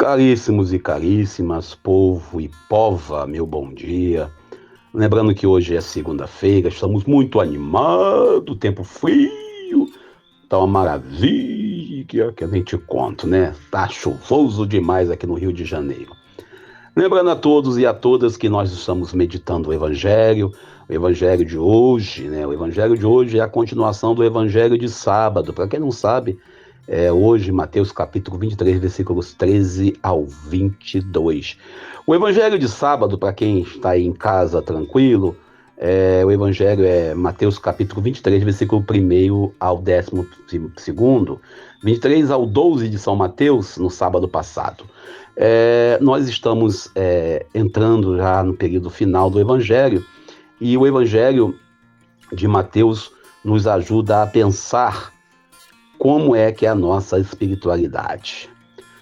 Caríssimos e caríssimas, povo e pova, meu bom dia. Lembrando que hoje é segunda-feira, estamos muito animados, tempo frio, tá uma maravilha, que eu nem te conto, né? Tá chuvoso demais aqui no Rio de Janeiro. Lembrando a todos e a todas que nós estamos meditando o Evangelho de hoje, né? O Evangelho de hoje é a continuação do Evangelho de sábado. Para quem não sabe, hoje, Mateus capítulo 23, versículos 13 ao 22. O Evangelho de sábado, para quem está aí em casa tranquilo, o Evangelho é Mateus capítulo 23, versículo 1 ao 12º, 23 ao 12 de São Mateus, no sábado passado. Nós estamos entrando já no período final do Evangelho, e o Evangelho de Mateus nos ajuda a pensar como é que é a nossa espiritualidade.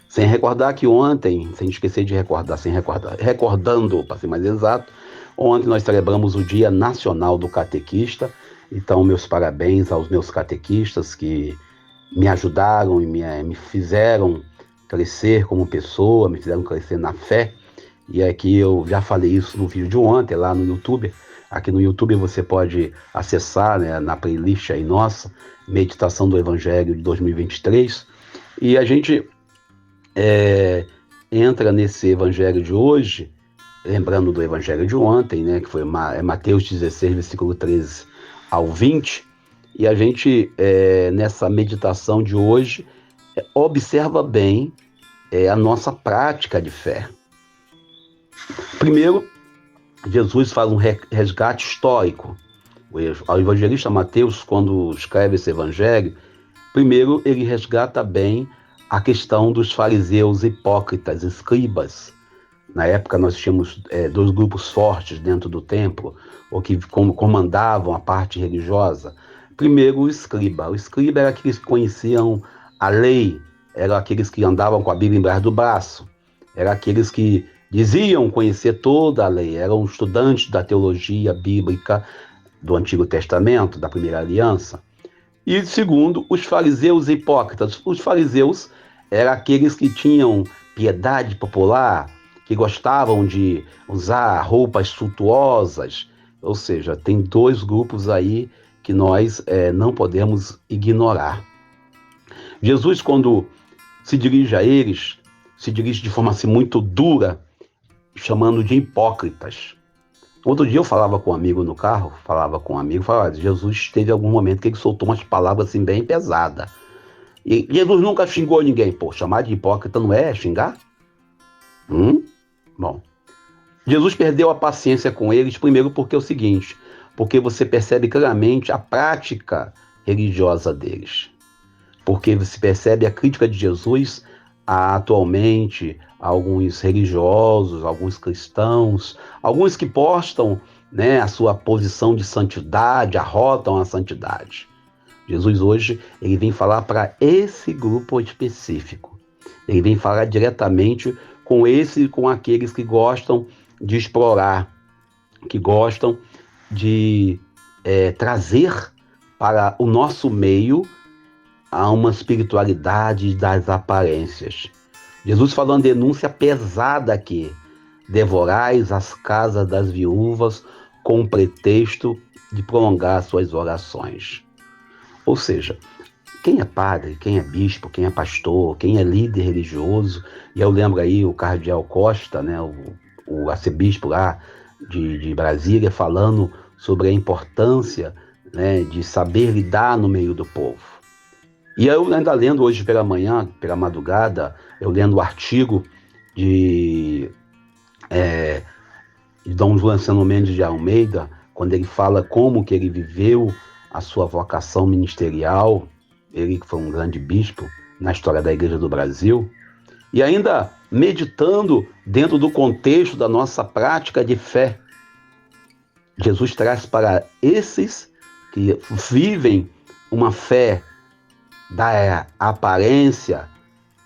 Sem recordar que ontem, sem esquecer de recordando, para ser mais exato, ontem nós celebramos o Dia Nacional do Catequista. Então, meus parabéns aos meus catequistas que me ajudaram e me fizeram crescer como pessoa, me fizeram crescer na fé. E aqui eu já falei isso no vídeo de ontem, lá no YouTube. Aqui no YouTube você pode acessar, né, na playlist aí nossa, Meditação do Evangelho de 2023. E a gente entra nesse Evangelho de hoje, lembrando do Evangelho de ontem, né, que foi Mateus 16, versículo 13 ao 20. E a gente, nessa meditação de hoje, observa bem a nossa prática de fé. Primeiro, Jesus faz um resgate histórico. O evangelista Mateus, quando escreve esse evangelho, primeiro ele resgata bem a questão dos fariseus hipócritas, escribas. Na época nós tínhamos dois grupos fortes dentro do templo, ou que comandavam a parte religiosa. Primeiro, o escriba. O escriba era aqueles que conheciam a lei, eram aqueles que andavam com a Bíblia embaixo do braço, eram aqueles que diziam conhecer toda a lei, eram estudantes da teologia bíblica do Antigo Testamento, da Primeira Aliança. E segundo, os fariseus hipócritas. Os fariseus eram aqueles que tinham piedade popular, que gostavam de usar roupas suntuosas. Ou seja, tem dois grupos aí que nós não podemos ignorar. Jesus, quando se dirige a eles, se dirige de forma assim, muito dura, chamando de hipócritas. Outro dia eu falava com um amigo no carro, falava, Jesus teve algum momento que ele soltou umas palavras assim bem pesadas. E Jesus nunca xingou ninguém. Pô, chamar de hipócrita não é xingar? Bom, Jesus perdeu a paciência com eles, primeiro porque é o seguinte, porque você percebe claramente a prática religiosa deles. Porque você percebe a crítica de Jesus atualmente a alguns religiosos, alguns cristãos, alguns que postam, né, a sua posição de santidade, arrotam a santidade. Jesus hoje ele vem falar para esse grupo específico. Ele vem falar diretamente com aqueles que gostam de explorar, que gostam de trazer para o nosso meio a uma espiritualidade das aparências. Jesus falou uma denúncia pesada aqui. Devorais as casas das viúvas com o pretexto de prolongar suas orações. Ou seja, quem é padre, quem é bispo, quem é pastor, quem é líder religioso, e eu lembro aí o cardeal Costa, né, o arcebispo lá de Brasília, falando sobre a importância, né, de saber lidar no meio do povo. E eu ainda lendo hoje pela manhã, pela madrugada, eu lendo o artigo de Dom Juan Mendes de Almeida, quando ele fala como que ele viveu a sua vocação ministerial, ele que foi um grande bispo na história da Igreja do Brasil, e ainda meditando dentro do contexto da nossa prática de fé. Jesus traz para esses que vivem uma fé da aparência,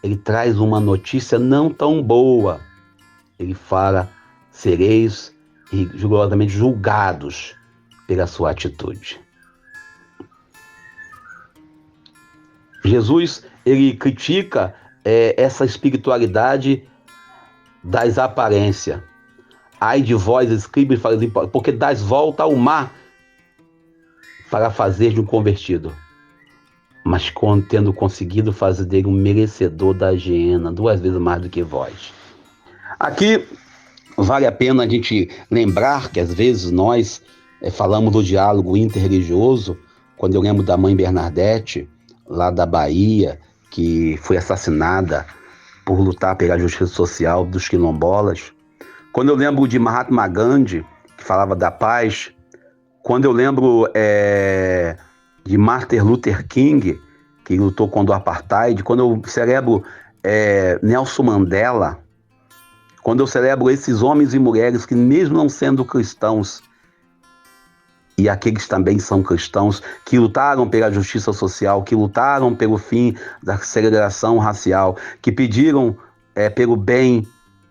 ele traz uma notícia não tão boa. Ele fala, sereis rigorosamente julgados pela sua atitude. Jesus, ele critica essa espiritualidade das aparências. Ai de vós, escribas, porque dás volta ao mar para fazer de um convertido, mas tendo conseguido fazer dele um merecedor da hiena, 2 vezes mais do que vós. Aqui vale a pena a gente lembrar que às vezes nós falamos do diálogo interreligioso, quando eu lembro da mãe Bernadette, lá da Bahia, que foi assassinada por lutar pela justiça social dos quilombolas. Quando eu lembro de Mahatma Gandhi, que falava da paz. Quando eu lembro de Martin Luther King, que lutou contra o apartheid. Quando eu celebro Nelson Mandela. Quando eu celebro esses homens e mulheres que, mesmo não sendo cristãos, e aqueles também são cristãos, que lutaram pela justiça social, que lutaram pelo fim da segregação racial, que pediram pelo bem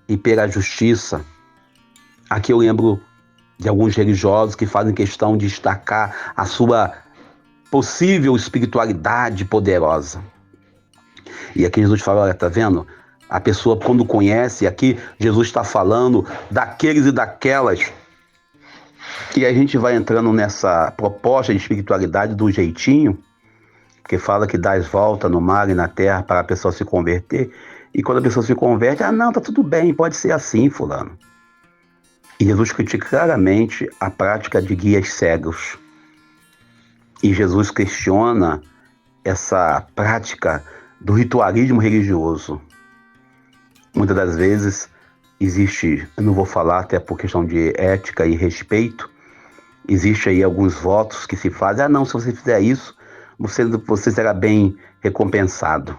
e pela justiça. Aqui eu lembro de alguns religiosos que fazem questão de destacar a sua possível espiritualidade poderosa. E aqui Jesus fala, olha, tá vendo? A pessoa, quando conhece, aqui Jesus está falando daqueles e daquelas. E a gente vai entrando nessa proposta de espiritualidade do jeitinho, que fala que dás volta no mar e na terra para a pessoa se converter. E quando a pessoa se converte, não, tá tudo bem, pode ser assim, fulano. E Jesus critica claramente a prática de guias cegos. E Jesus questiona essa prática do ritualismo religioso. Muitas das vezes existe, eu não vou falar até por questão de ética e respeito, existe aí alguns votos que se fazem, não, se você fizer isso, você será bem recompensado.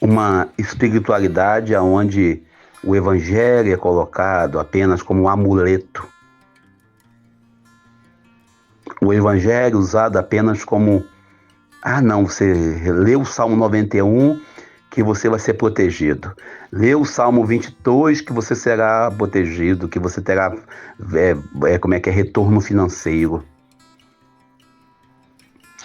Uma espiritualidade onde o evangelho é colocado apenas como um amuleto. O evangelho usado apenas como, não, você lê o Salmo 91 que você vai ser protegido. Lê o Salmo 22 que você será protegido, que você terá retorno financeiro.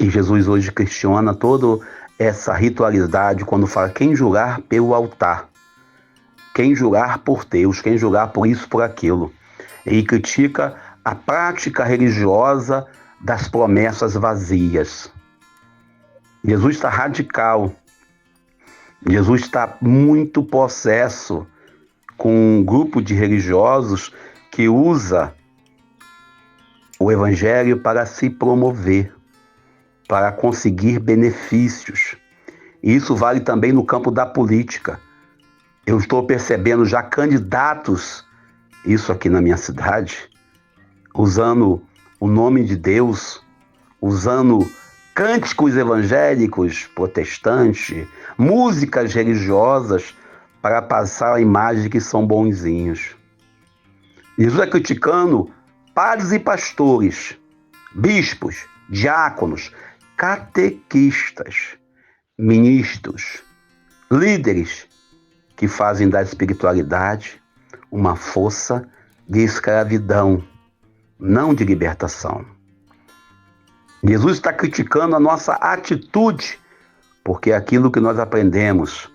E Jesus hoje questiona toda essa ritualidade quando fala quem jurar pelo altar, quem jurar por Deus, quem jurar por isso, por aquilo. Ele critica a prática religiosa das promessas vazias. Jesus está radical. Jesus está muito possesso com um grupo de religiosos que usa o evangelho para se promover, para conseguir benefícios. E isso vale também no campo da política. Eu estou percebendo já candidatos, isso aqui na minha cidade, usando o nome de Deus, usando cânticos evangélicos, protestantes, músicas religiosas para passar a imagem de que são bonzinhos. Jesus é criticando padres e pastores, bispos, diáconos, catequistas, ministros, líderes que fazem da espiritualidade uma força de escravidão, não de libertação. Jesus está criticando a nossa atitude, porque é aquilo que nós aprendemos,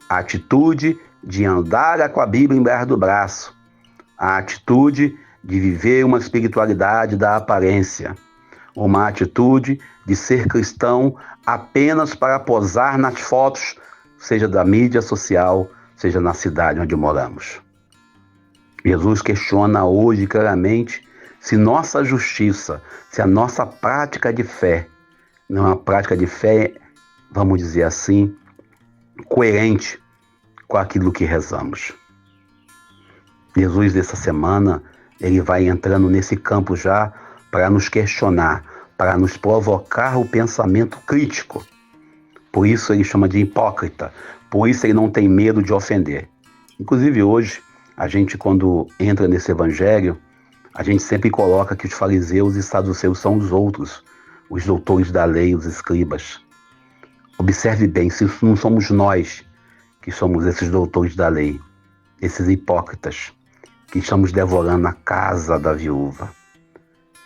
a atitude de andar com a Bíblia embaixo do braço, a atitude de viver uma espiritualidade da aparência, uma atitude de ser cristão apenas para posar nas fotos, seja da mídia social, seja na cidade onde moramos. Jesus questiona hoje claramente se nossa justiça, se a nossa prática de fé não é uma prática de fé, vamos dizer assim, coerente com aquilo que rezamos. Jesus, dessa semana, ele vai entrando nesse campo já para nos questionar, para nos provocar o pensamento crítico. Por isso ele chama de hipócrita, por isso ele não tem medo de ofender. Inclusive hoje, a gente quando entra nesse evangelho, a gente sempre coloca que os fariseus e saduceus são os outros, os doutores da lei, os escribas. Observe bem, se não somos nós que somos esses doutores da lei, esses hipócritas, que estamos devorando a casa da viúva.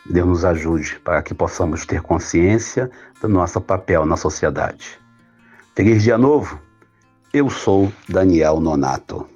Deus nos ajude para que possamos ter consciência do nosso papel na sociedade. Feliz dia novo, Eu sou Daniel Nonato.